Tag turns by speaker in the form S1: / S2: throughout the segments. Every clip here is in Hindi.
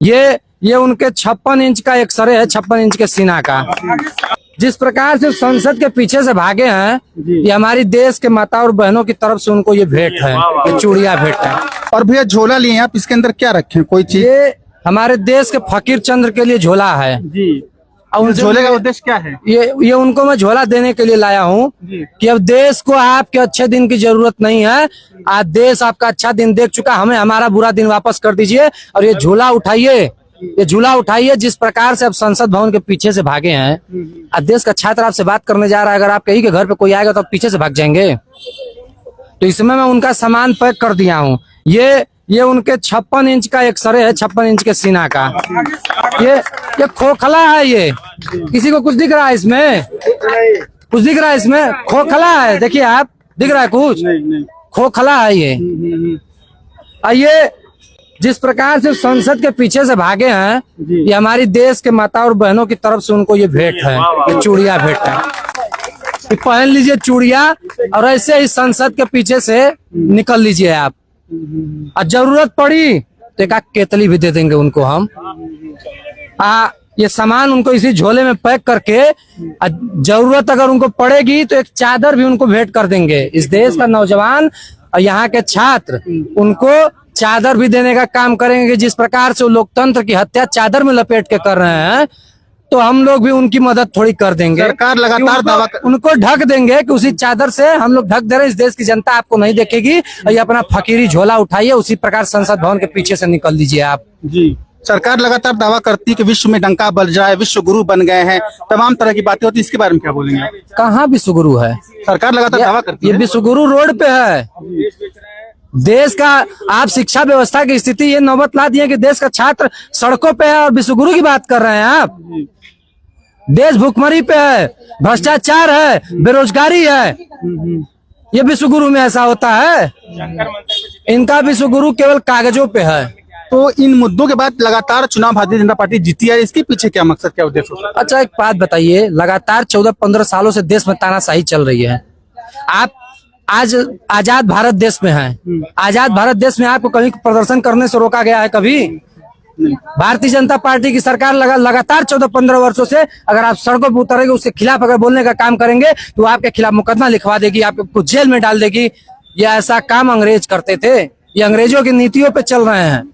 S1: ये उनके 56 इंच का एक्सरे है, 56 इंच के सीना का। जिस प्रकार से संसद के पीछे से भागे हैं, ये हमारी देश के माता और बहनों की तरफ से उनको ये भेंट है, ये चूड़िया भेंट है।
S2: और भैया झोला लिए आप, इसके अंदर क्या रखे कोई चीज?
S1: ये हमारे देश के फकीर चंद्र के लिए झोला है
S2: जी।
S1: और
S2: झोले का उद्देश्य क्या है?
S1: ये उनको मैं झोला देने के लिए लाया हूँ कि अब देश को आपके अच्छे दिन की जरूरत नहीं है। आज देश आपका अच्छा दिन देख चुका, हमें हमारा बुरा दिन वापस कर दीजिए और ये झूला उठाइए, ये झूला उठाइए। जिस प्रकार से अब संसद भवन के पीछे से भागे हैं, आज देश का छात्र आपसे बात करने जा रहा है, अगर आप कहीं के घर पे कोई आएगा तो आप पीछे से भाग जाएंगे। तो इसमें मैं उनका सामान पैक कर दिया हूँ। ये उनके 56 इंच का एक्सरे है, 56 इंच के सीना का। ये खोखला है, ये किसी को कुछ दिख रहा है इसमें? कुछ दिख रहा है इसमें? खोखला है, देखिए आप, दिख रहा है कुछ? खोखला है ये। ये जिस प्रकार से संसद के पीछे से भागे हैं, ये हमारी देश के माता और बहनों की तरफ से उनको ये भेंट है, ये चूड़िया भेंट है। ये पहन लीजिए चूड़िया और ऐसे ही संसद के पीछे से निकल लीजिए आप। और जरूरत पड़ी तो एक केतली भी दे देंगे उनको हम। ये सामान उनको इसी झोले में पैक करके, जरूरत अगर उनको पड़ेगी तो एक चादर भी उनको भेंट कर देंगे। इस देश का नौजवान और यहाँ के छात्र उनको चादर भी देने का काम करेंगे। जिस प्रकार से वो लोकतंत्र की हत्या चादर में लपेट के कर रहे हैं, तो हम लोग भी उनकी मदद थोड़ी कर देंगे।
S2: सरकार लगातार दावा
S1: उनको ढक देंगे कि उसी चादर से हम लोग ढक दे रहे हैं, इस देश की जनता आपको नहीं देखेगी। और ये अपना फकीरी झोला उठाइए, उसी प्रकार संसद भवन के पीछे से निकल लीजिए आप।
S2: जी। सरकार लगातार दावा करती है कि विश्व में डंका बज जाए, विश्व गुरु बन गए हैं, तमाम तरह की बातें होती है, इसके बारे में क्या बोलेंगे?
S1: कहाँ विश्व गुरु है?
S2: सरकार लगातार दावा करती
S1: ये
S2: है।
S1: विश्व गुरु रोड पे है। देश का आप शिक्षा व्यवस्था की स्थिति ये नौबत ला दी है कि देश का छात्र सड़कों पे है और विश्व गुरु की बात कर रहे हैं आप। देश भूखमरी पे है, भ्रष्टाचार है, बेरोजगारी है। ये विश्व गुरु में ऐसा होता है? इनका विश्व गुरु केवल कागजों पे है।
S2: तो इन मुद्दों के बाद लगातार चुनाव भारतीय जनता पार्टी जीती है, इसके पीछे क्या मकसद, क्या उद्देश्य?
S1: अच्छा एक बात बताइए, लगातार 14-15 सालों से देश में तानाशाही चल रही है। आप आज आजाद भारत देश में हैं, आजाद भारत देश में आपको कहीं प्रदर्शन करने से रोका गया है कभी? भारतीय जनता पार्टी की सरकार लगातार 14-15 वर्षों से अगर आप सड़कों पर उतरेंगे, उसके खिलाफ अगर बोलने का काम करेंगे तो आपके खिलाफ मुकदमा लिखवा देगी, आपको जेल में डाल देगी। ये ऐसा काम अंग्रेज करते थे। ये अंग्रेजों की नीतियों पे चल रहे हैं,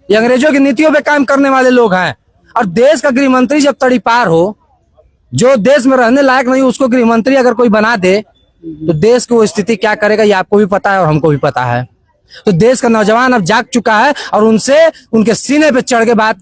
S1: ये अंग्रेजों की नीतियों पे काम करने वाले लोग हैं। और देश का गृह मंत्री जब तड़ीपार हो, जो देश में रहने लायक नहीं उसको गृह मंत्री अगर कोई बना दे, तो देश की वो स्थिति क्या करेगा ये आपको भी पता है और हमको भी पता है। तो देश का नौजवान अब जाग चुका है और उनसे उनके सीने पे चढ़ के बात